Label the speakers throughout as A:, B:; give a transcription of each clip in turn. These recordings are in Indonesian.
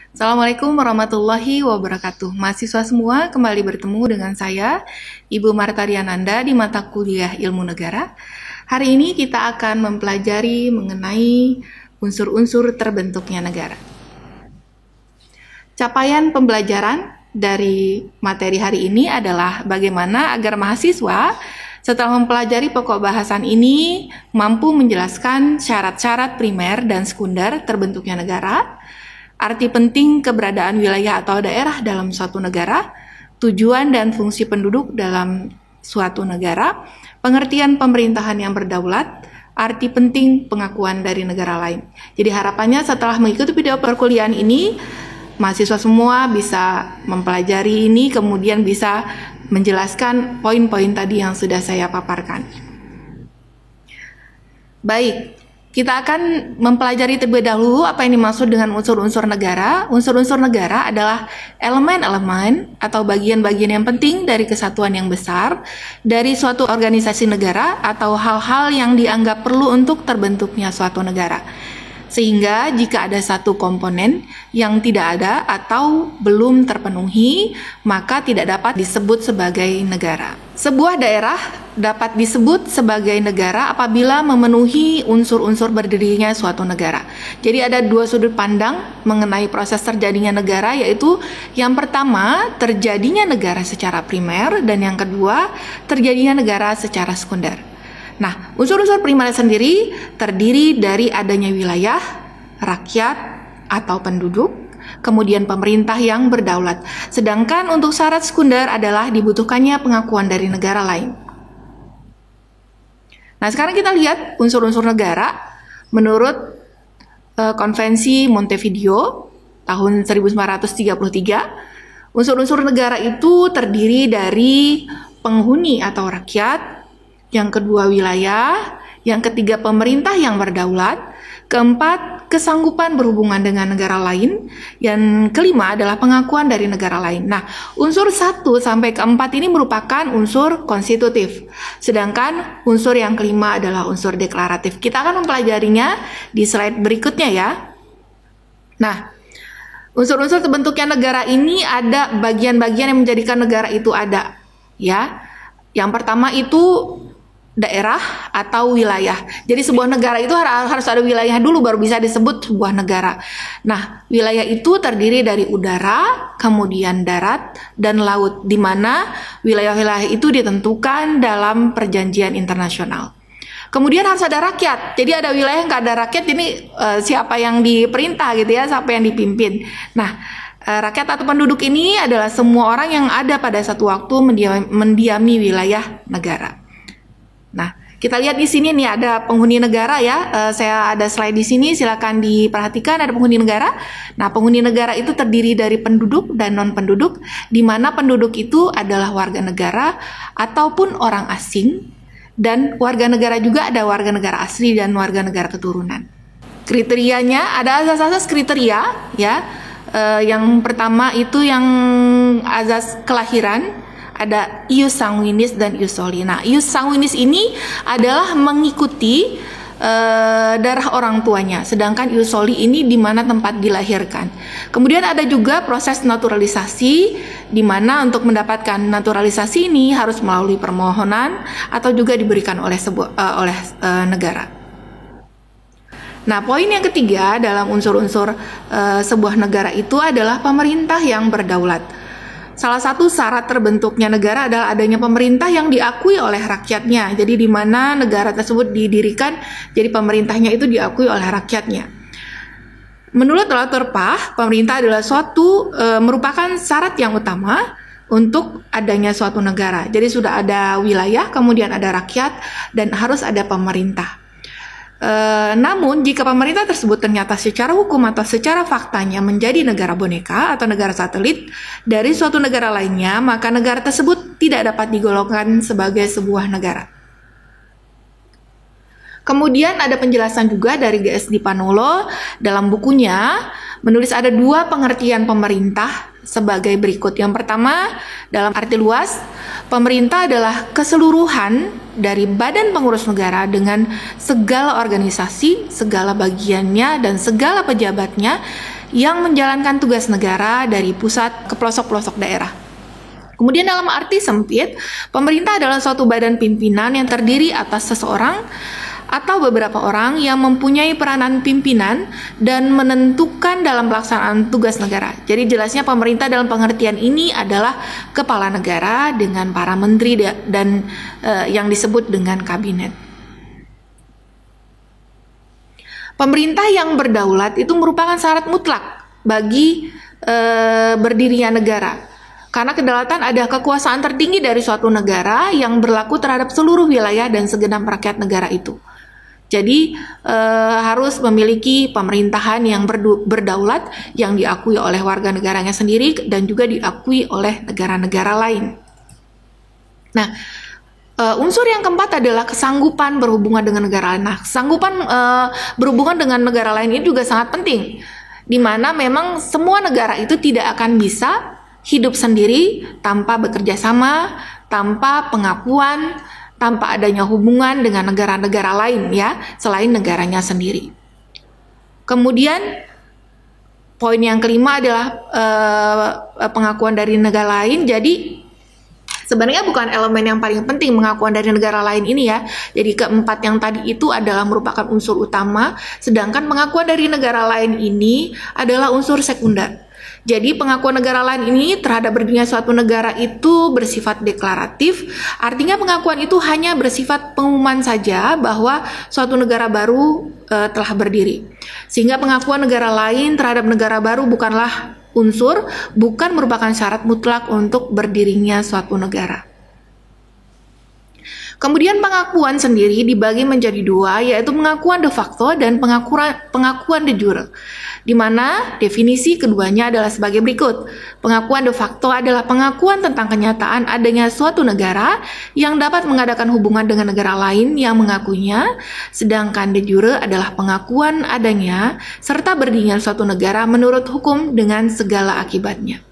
A: Assalamualaikum warahmatullahi wabarakatuh. Mahasiswa semua kembali bertemu dengan saya, Ibu Marta Riananda di mata kuliah Ilmu Negara. Hari ini kita akan mempelajari mengenai unsur-unsur terbentuknya negara. Capaian pembelajaran dari materi hari ini adalah bagaimana agar mahasiswa setelah mempelajari pokok bahasan ini mampu menjelaskan syarat-syarat primer dan sekunder terbentuknya negara, arti penting keberadaan wilayah atau daerah dalam suatu negara, tujuan dan fungsi penduduk dalam suatu negara, pengertian pemerintahan yang berdaulat, arti penting pengakuan dari negara lain. Jadi harapannya setelah mengikuti video perkuliahan ini, mahasiswa semua bisa mempelajari ini, kemudian bisa menjelaskan poin-poin tadi yang sudah saya paparkan. Baik. Kita akan mempelajari terlebih dahulu apa yang dimaksud dengan unsur-unsur negara. Unsur-unsur negara adalah elemen-elemen atau bagian-bagian yang penting dari kesatuan yang besar dari suatu organisasi negara atau hal-hal yang dianggap perlu untuk terbentuknya suatu negara. Sehingga jika ada satu komponen yang tidak ada atau belum terpenuhi, maka tidak dapat disebut sebagai negara. Sebuah daerah dapat disebut sebagai negara apabila memenuhi unsur-unsur berdirinya suatu negara. Jadi ada dua sudut pandang mengenai proses terjadinya negara, yaitu yang pertama terjadinya negara secara primer dan yang kedua terjadinya negara secara sekunder. Nah, unsur-unsur primer sendiri terdiri dari adanya wilayah, rakyat atau penduduk, kemudian pemerintah yang berdaulat. Sedangkan untuk syarat sekunder adalah dibutuhkannya pengakuan dari negara lain. Nah, sekarang kita lihat unsur-unsur negara menurut Konvensi Montevideo tahun 1933. Unsur-unsur negara itu terdiri dari penghuni atau rakyat, yang kedua wilayah, yang ketiga pemerintah yang berdaulat, keempat kesanggupan berhubungan dengan negara lain, yang kelima adalah pengakuan dari negara lain. Nah, unsur 1 sampai ke 4 ini merupakan unsur konstitutif, sedangkan unsur yang kelima adalah unsur deklaratif. Kita akan mempelajarinya di slide berikutnya ya. Nah, unsur-unsur terbentuknya negara ini ada bagian-bagian yang menjadikan negara itu ada, ya. Yang pertama itu daerah atau wilayah. Jadi sebuah negara itu harus ada wilayah dulu baru bisa disebut sebuah negara. Nah, wilayah itu terdiri dari udara, kemudian darat, dan laut, di mana wilayah-wilayah itu ditentukan dalam perjanjian internasional. Kemudian harus ada rakyat. Jadi ada wilayah yang nggak ada rakyat, ini siapa yang diperintah gitu ya, siapa yang dipimpin. Nah, rakyat atau penduduk ini adalah semua orang yang ada pada satu waktu mendiami wilayah negara. Nah, kita lihat di sini nih ada penghuni negara ya. Saya ada slide di sini, silakan diperhatikan ada penghuni negara. Nah, penghuni negara itu terdiri dari penduduk dan non-penduduk, di mana penduduk itu adalah warga negara ataupun orang asing, dan warga negara juga ada warga negara asli dan warga negara keturunan. Kriterianya ada asas-asas kriteria ya. Yang pertama itu yang azas kelahiran, ada ius sanguinis dan ius soli. Nah, ius sanguinis ini adalah mengikuti darah orang tuanya, sedangkan ius soli ini di mana tempat dilahirkan. Kemudian ada juga proses naturalisasi, di mana untuk mendapatkan naturalisasi ini harus melalui permohonan atau juga diberikan oleh negara. Nah, poin yang ketiga dalam unsur-unsur sebuah negara itu adalah pemerintah yang berdaulat. Salah satu syarat terbentuknya negara adalah adanya pemerintah yang diakui oleh rakyatnya. Jadi di mana negara tersebut didirikan, jadi pemerintahnya itu diakui oleh rakyatnya. Menurut Lauterbach, pemerintah adalah merupakan syarat yang utama untuk adanya suatu negara. Jadi sudah ada wilayah, kemudian ada rakyat, dan harus ada pemerintah. Namun jika pemerintah tersebut ternyata secara hukum atau secara faktanya menjadi negara boneka atau negara satelit dari suatu negara lainnya, maka negara tersebut tidak dapat digolongkan sebagai sebuah negara. Kemudian ada penjelasan juga dari GS Dipanolo dalam bukunya menulis ada dua pengertian pemerintah sebagai berikut. Yang pertama, dalam arti luas, pemerintah adalah keseluruhan dari badan pengurus negara dengan segala organisasi, segala bagiannya, dan segala pejabatnya yang menjalankan tugas negara dari pusat ke pelosok-pelosok daerah. Kemudian dalam arti sempit, pemerintah adalah suatu badan pimpinan yang terdiri atas seseorang atau beberapa orang yang mempunyai peranan pimpinan dan menentukan dalam pelaksanaan tugas negara. Jadi jelasnya pemerintah dalam pengertian ini adalah kepala negara dengan para menteri dan yang disebut dengan kabinet. Pemerintah yang berdaulat itu merupakan syarat mutlak bagi berdirinya negara. Karena kedaulatan adalah kekuasaan tertinggi dari suatu negara yang berlaku terhadap seluruh wilayah dan segenap rakyat negara itu. Jadi harus memiliki pemerintahan yang berdaulat yang diakui oleh warga negaranya sendiri dan juga diakui oleh negara-negara lain. Nah, unsur yang keempat adalah kesanggupan berhubungan dengan negara lain. Nah, kesanggupan berhubungan dengan negara lain ini juga sangat penting, di mana memang semua negara itu tidak akan bisa hidup sendiri tanpa bekerja sama, tanpa pengakuan, tanpa adanya hubungan dengan negara-negara lain ya, selain negaranya sendiri. Kemudian poin yang kelima adalah pengakuan dari negara lain. Jadi sebenarnya bukan elemen yang paling penting pengakuan dari negara lain ini ya. Jadi keempat yang tadi itu adalah merupakan unsur utama, sedangkan pengakuan dari negara lain ini adalah unsur sekunder. Jadi pengakuan negara lain ini terhadap berdirinya suatu negara itu bersifat deklaratif, artinya pengakuan itu hanya bersifat pengumuman saja bahwa suatu negara baru telah berdiri. Sehingga pengakuan negara lain terhadap negara baru bukanlah bukan merupakan syarat mutlak untuk berdirinya suatu negara. Kemudian pengakuan sendiri dibagi menjadi dua, yaitu pengakuan de facto dan pengakuan de jure, di mana definisi keduanya adalah sebagai berikut. Pengakuan de facto adalah pengakuan tentang kenyataan adanya suatu negara yang dapat mengadakan hubungan dengan negara lain yang mengakuinya, sedangkan de jure adalah pengakuan adanya serta berdirinya suatu negara menurut hukum dengan segala akibatnya.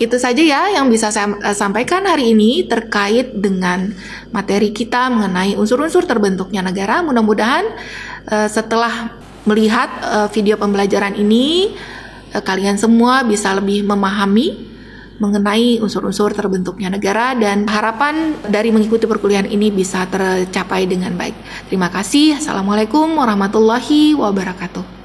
A: Itu saja ya yang bisa saya sampaikan hari ini terkait dengan materi kita mengenai unsur-unsur terbentuknya negara. Mudah-mudahan setelah melihat video pembelajaran ini, kalian semua bisa lebih memahami mengenai unsur-unsur terbentuknya negara dan harapan dari mengikuti perkuliahan ini bisa tercapai dengan baik. Terima kasih. Assalamualaikum warahmatullahi wabarakatuh.